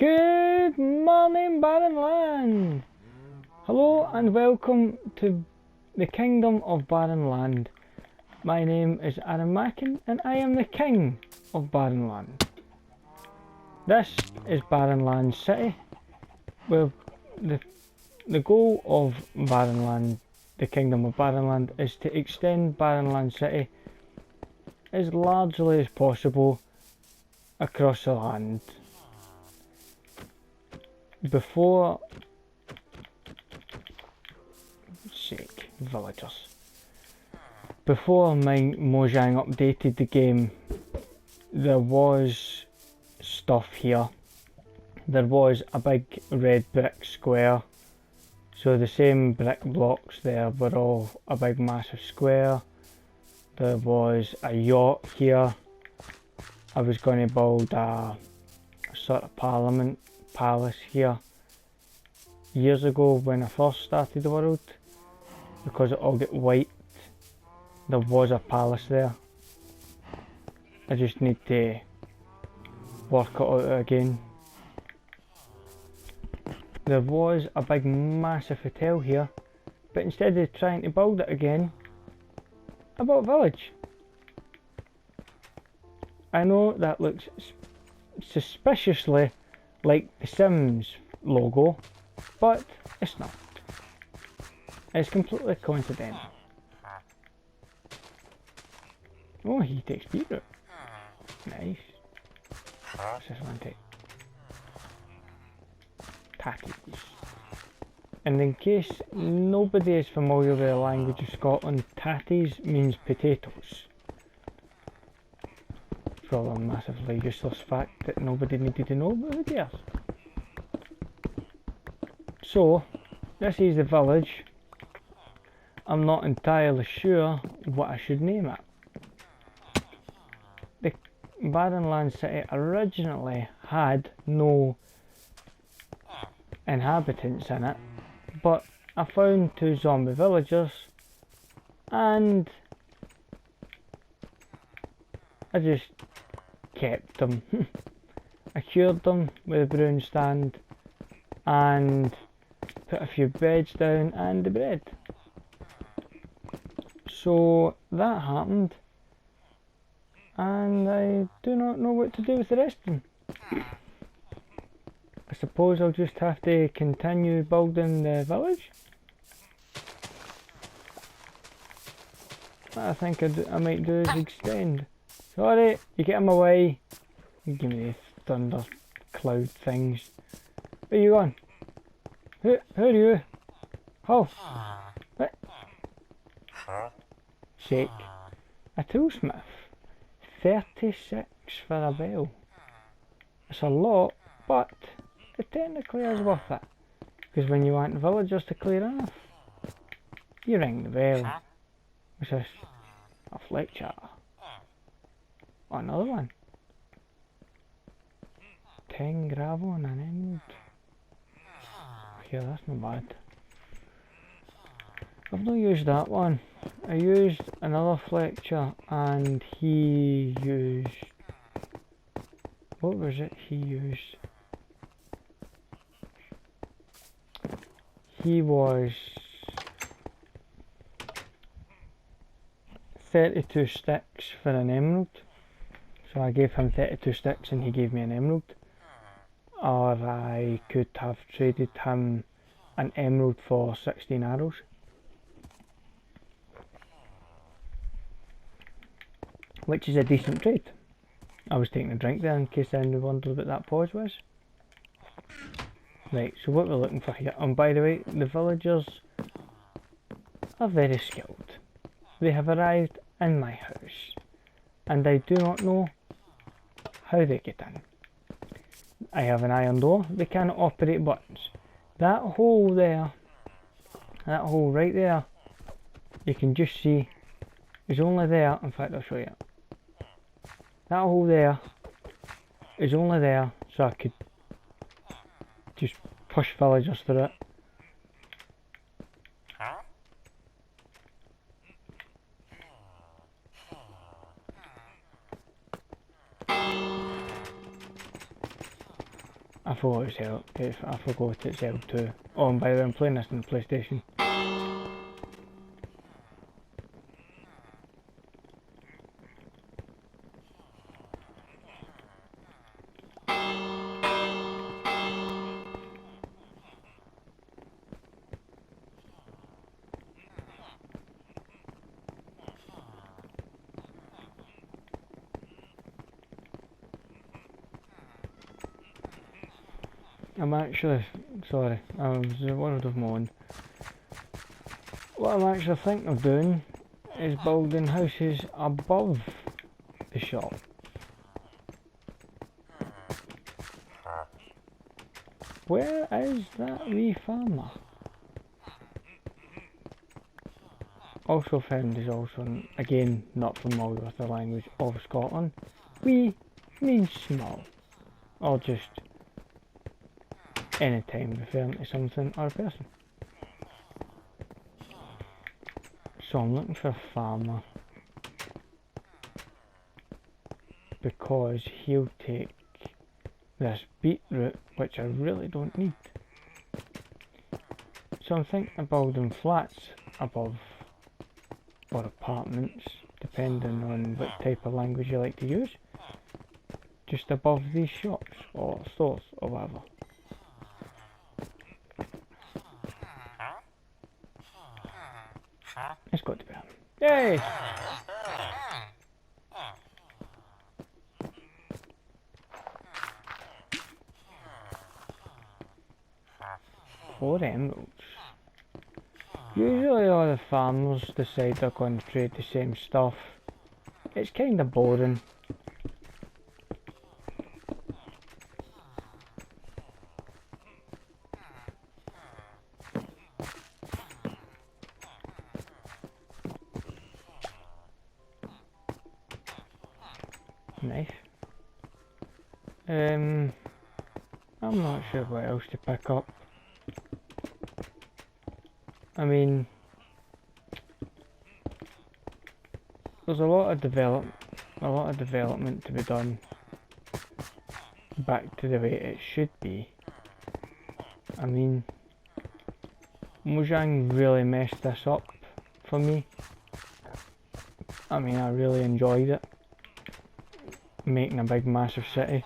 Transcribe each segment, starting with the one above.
Good morning, Baronland! Hello and welcome to the Kingdom of Baronland. My name is Aaron Mackin and I am the King of Baronland. This is Baronland City, where the goal of Baronland, the Kingdom of Baronland, is to extend Baronland City as largely as possible across the land. Before villagers. Before Mojang updated the game, there was stuff here. There was a big red brick square. So the same brick blocks there were all a big massive square. There was a yacht here. I was going to build a sort of parliament palace here years ago when I first started the world, because it all got wiped. There was a palace there. I just need to work it out again. There was a big massive hotel here, but instead of trying to build it again, I built a village. I know that looks suspiciously like the Sims logo, but it's not. It's completely coincidental. Oh, he takes beetroot. Nice. What's this one take? Tatties. And in case nobody is familiar with the language of Scotland, tatties means potatoes. Probably a massively useless fact that nobody needed to know, but who cares? So, this is the village. I'm not entirely sure what I should name it. The Baronland City originally had no inhabitants in it, but I found 2 zombie villagers and I just kept them. I cured them with a broom stand and put a few beds down and the bread. So that happened, and I do not know what to do with the rest of them. I suppose I'll just have to continue building the village. What I think I might do is extend. Sorry, you get in my way. You give me the thunder cloud things. Where you going? Who are you? Oh. What? Shake. A toolsmith. 36 for a bell. It's a lot, but it technically is worth it. Because when you want villagers to clear off, you ring the bell. What's this? A Fletcher. Oh, another one. 10 gravel and an emerald. Okay, that's not bad. I've not used that one. I used another Fletcher and he used... What was it he used? He was 32 sticks for an emerald. So I gave him 32 sticks and he gave me an emerald. Or I could have traded him an emerald for 16 arrows. Which is a decent trade. I was taking a drink there in case anyone wondered what that pause was. Right, so what we're looking for here, and by the way, the villagers are very skilled. They have arrived in my house, and I do not know how they get in. I have an iron door, they cannot operate buttons. That hole there, that hole right there, you can just see is only there. In fact, I'll show you. That hole there is only there so I could just push villagers through it. I forgot it's L2. Oh, and by the way, I'm playing this on the PlayStation. I'm actually, sorry, I was a word of mine. What I'm actually thinking of doing is building houses above the shop. Where is that wee farmer? Also found is also, again, not familiar with the language of Scotland. Wee means small, or just any time referring to something or a person. So I'm looking for a farmer because he'll take this beetroot, which I really don't need. So I'm thinking of building flats above, or apartments, depending on what type of language you like to use, just above these shops or stores or whatever. It's got to be him. Yay! 4 emeralds. Usually all the farmers decide they're going to trade the same stuff. It's kind of boring. Nice. I'm not sure what else to pick up. I mean, there's a lot of development to be done back to the way it should be. I mean, Mojang really messed this up for me. I mean, I really enjoyed it, making a big massive city,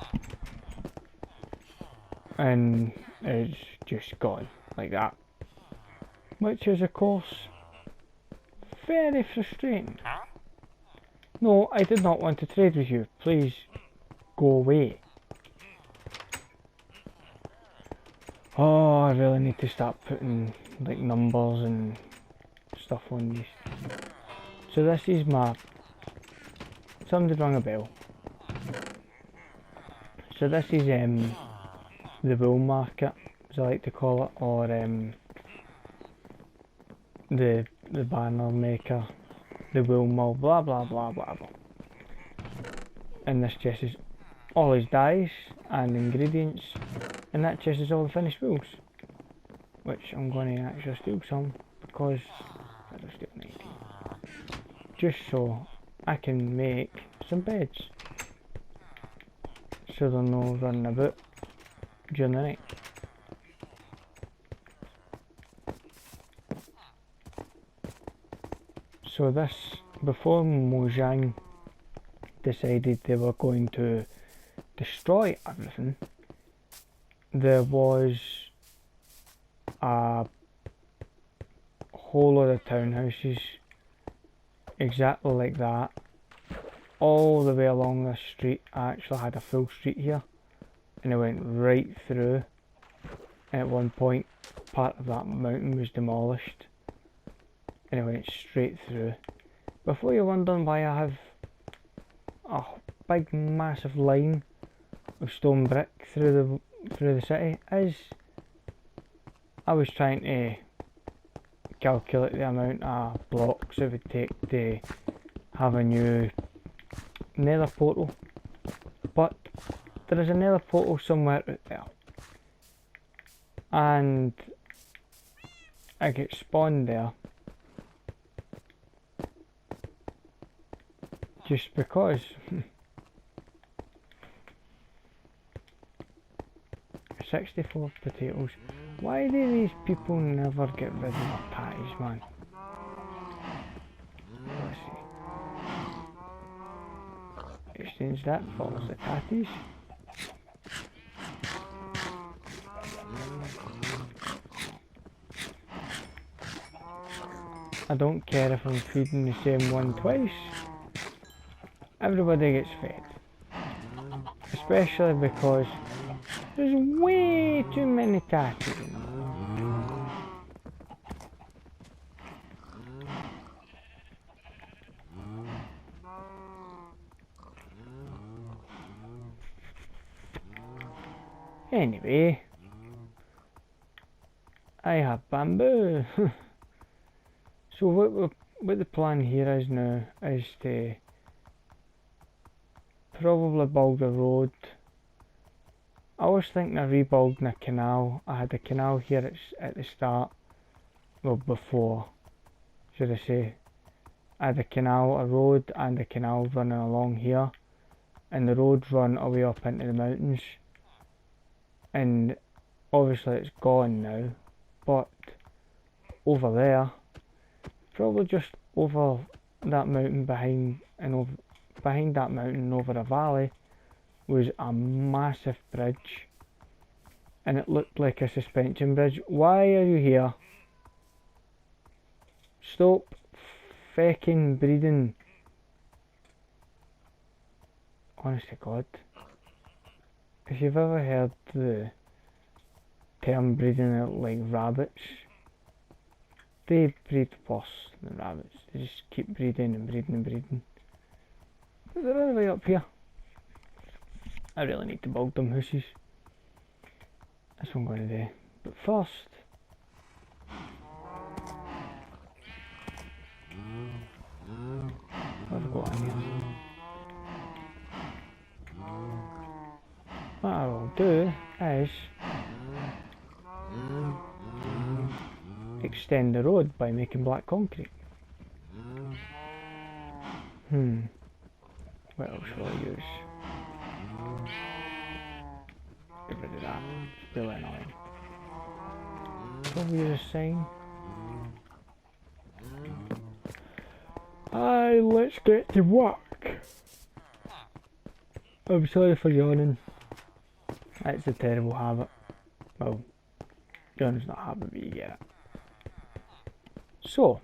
and it's just gone like that, which is of course very frustrating. No, I did not want to trade with you. Please go away. Oh, I really need to start putting like numbers and stuff on these. So this is my, somebody rang a bell. So this is the wool market, as I like to call it, or the banner maker, the wool mill, blah blah blah blah blah. And this chest is all his dyes and ingredients, and that chest is all the finished wools, which I'm going to actually steal some, because I don't steal 19, just so I can make some beds, so they're no running about during the night. So this, before Mojang decided they were going to destroy everything, there was a whole lot of townhouses exactly like that all the way along this street. I actually had a full street here, and it went right through, and at one point part of that mountain was demolished and it went straight through. Before you're wondering why I have a big massive line of stone brick through the city, is I was trying to calculate the amount of blocks it would take to have a new nether portal, but there is a nether portal somewhere out there, and I get spawned there just because. 64 potatoes. Why do these people never get rid of their patties, man? Let's see. Exchange that for the patties. I don't care if I'm feeding the same one twice. Everybody gets fed. Especially because there's way too many tatties in them. Anyway, I have bamboo. So what the plan here is now is to probably build a road. I was thinking of rebuilding a canal. I had a canal here at the start, well before, should I say. I had a canal, a road and a canal running along here, and the road run away up into the mountains, and obviously it's gone now, but over there, probably just over that mountain behind that mountain over a valley, was a massive bridge, and it looked like a suspension bridge. Why are you here? Stop fecking breeding. Honest to God, if you've ever heard the term breeding like rabbits, they breed worse than rabbits. They just keep breeding and breeding and breeding. But they're all the way up here. I really need to build them houses. That's what I'm going to do. But first, what have I got in here? What I will do is extend the road by making black concrete. What else will I use? Get rid of that. It's really annoying. Probably use a sign. Aye, let's get to work. I'm sorry for yawning. It's a terrible habit. Well, yawning's not a habit, but you get it. So,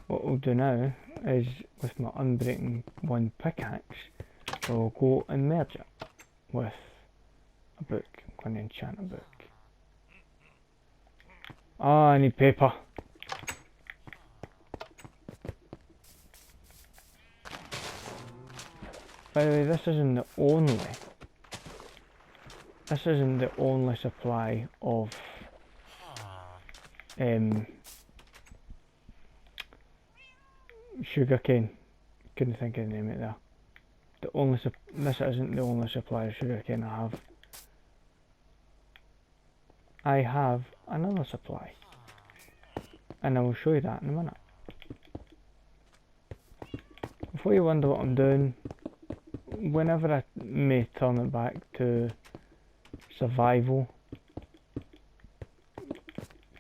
what we'll do now is, with my Unbreaking 1 pickaxe, we'll go and merge it with a book. I'm going to enchant a book. Ah, I need paper. By the way, this isn't the only supply of sugarcane. Couldn't think of the name of it there. This isn't the only supply of sugarcane I have. I have another supply, and I will show you that in a minute. Before you wonder what I'm doing, whenever I may turn it back to survival,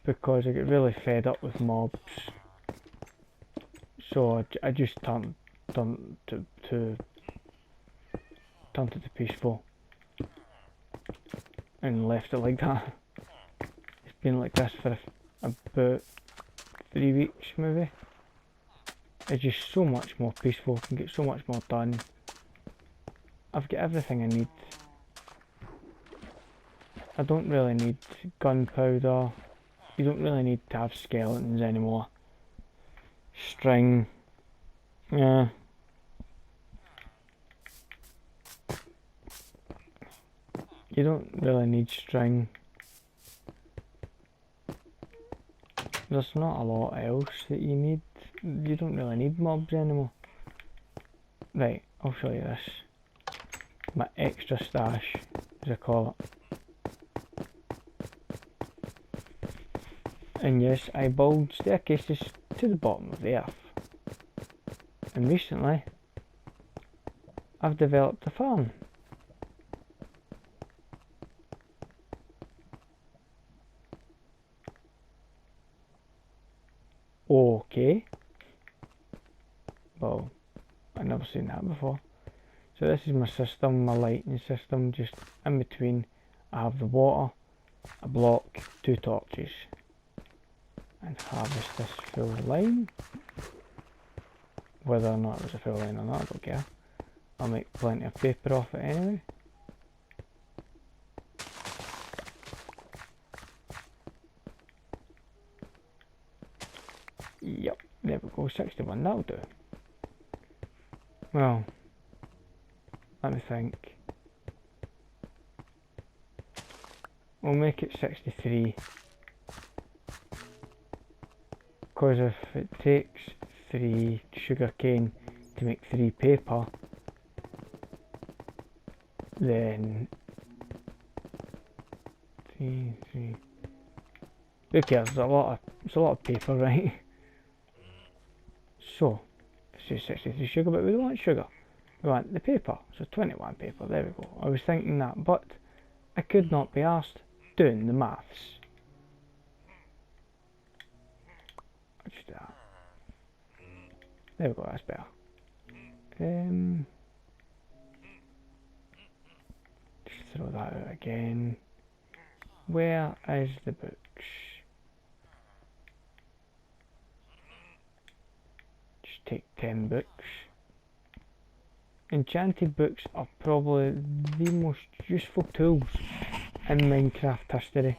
because I get really fed up with mobs, so I just turned to peaceful and left it like that. It's been like this for about 3 weeks maybe. It's just so much more peaceful, can get so much more done. I've got everything I need. I don't really need gunpowder. You don't really need to have skeletons anymore. String. Yeah. You don't really need string. There's not a lot else that you need. You don't really need mobs anymore. Right, I'll show you this. My extra stash, as I call it. And yes, I build staircases to the bottom of the earth. And recently, I've developed a farm. Okay. Well, I've never seen that before. So this is my system, my lighting system. Just in between I have the water, a block, 2 torches. And harvest this full line. Whether or not it was a full line or not, I don't care. I'll make plenty of paper off it anyway. Yep, there we go, 61, that'll do. Well, let me think. We'll make it 63. Because if it takes 3 sugar cane to make 3 paper, then 3. Who cares? It's a lot of paper, right? So, let's say 63 sugar, but we don't want sugar. We want the paper. So 21 paper. There we go. I was thinking that, but I could not be asked doing the maths. Let's do that. There we go. That's better. Just throw that out again. Where is the books? Just take 10 books. Enchanted books are probably the most useful tools in Minecraft history.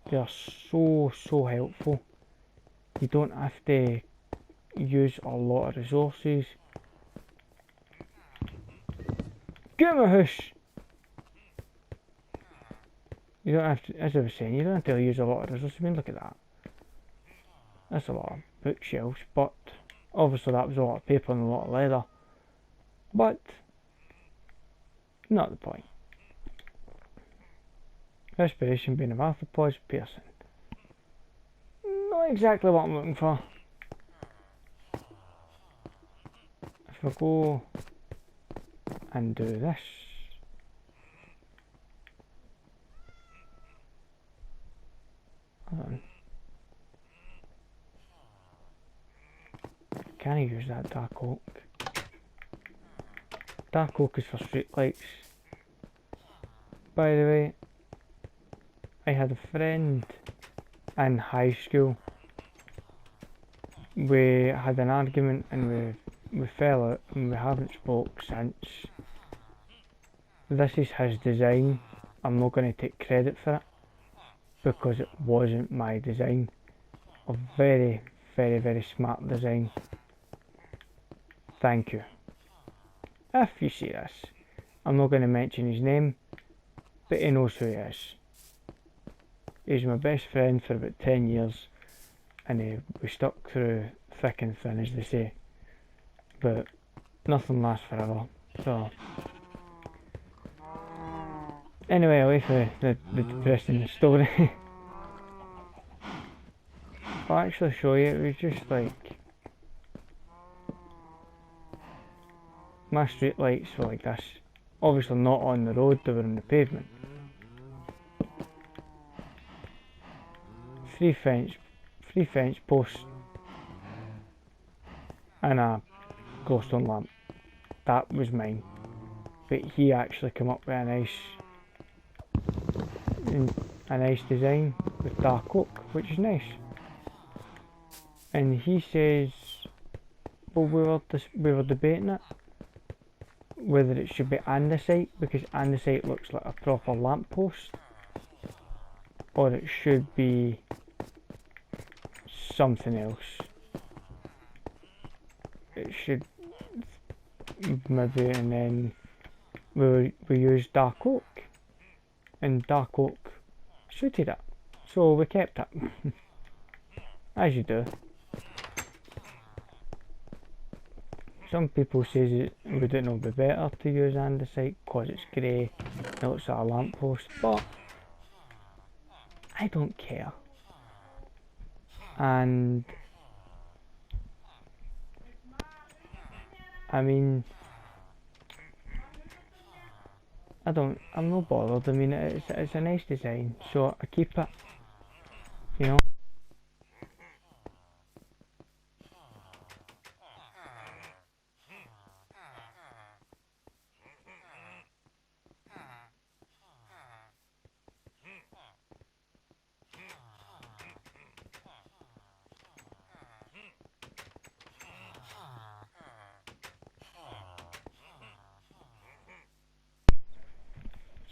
They are so helpful. You don't have to use a lot of resources. Get my house! You don't have to, as I was saying, you don't have to use a lot of resources. I mean, look at that. That's a lot of bookshelves, but obviously that was a lot of paper and a lot of leather. But, not the point. Respiration being of arthropods, piercing. Not exactly what I'm looking for. If I go and do this. Hold on. Can I use that dark oak? Dark oak is for streetlights. By the way, I had a friend in high school. We had an argument and we fell out and we haven't spoke since. This is his design. I'm not going to take credit for it because it wasn't my design. A very smart design. Thank you. If you see this, I'm not going to mention his name, but he knows who he is. He's my best friend for about 10 years and we stuck through thick and thin, as they say, but nothing lasts forever. So anyway, away from the depressing story. I'll actually show you. It was just like my street lights were like this. Obviously not on the road, they were on the pavement. 3 fence posts and a glowstone lamp. That was mine. But he actually came up with a nice design with dark oak, which is nice. And he says, well, we were debating it, whether it should be andesite, because andesite looks like a proper lamppost, or it should be something else. It should maybe, and then we used dark oak, and dark oak suited it, so we kept it. As you do. Some people say would it not be better to use andesite because it's grey, it looks like a lamppost, but I don't care. And I mean, I'm not bothered. I mean, it's a nice design, so I keep it, you know.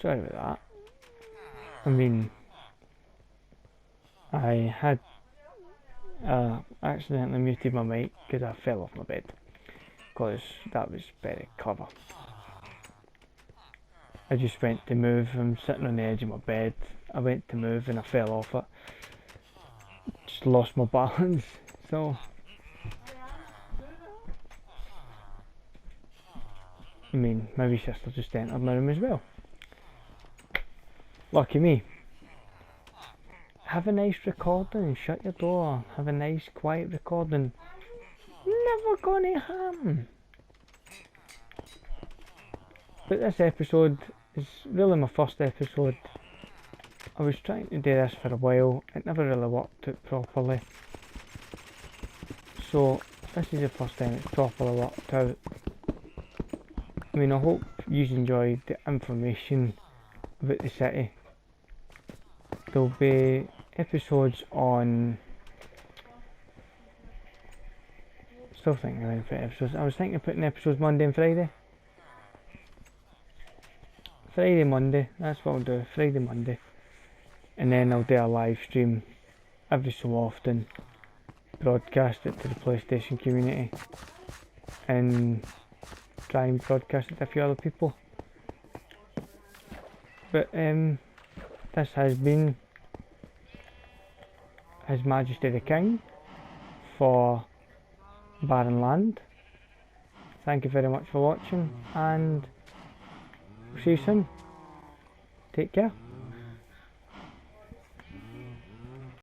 sorry about that. I mean, I had accidentally muted my mic because I fell off my bed, because that was very clever. I just went to move, I'm sitting on the edge of my bed, I went to move and I fell off it. Just lost my balance, so... I mean, my wee sister just entered my room as well. Lucky me. Have a nice recording and shut your door. Have a nice quiet recording. Never gonna happen. But this episode is really my first episode. I was trying to do this for a while. It never really worked out properly. So this is the first time it's properly worked out. I mean, I hope you enjoyed the information about the city. There'll be episodes on... Still thinking about putting episodes. I was thinking of putting episodes Monday and Friday. Friday, Monday, that's what I'll do. Friday, Monday. And then I'll do a live stream every so often. Broadcast it to the PlayStation community. And try and broadcast it to a few other people. But this has been His Majesty the King for Baronland. Thank you very much for watching, and see you soon. Take care.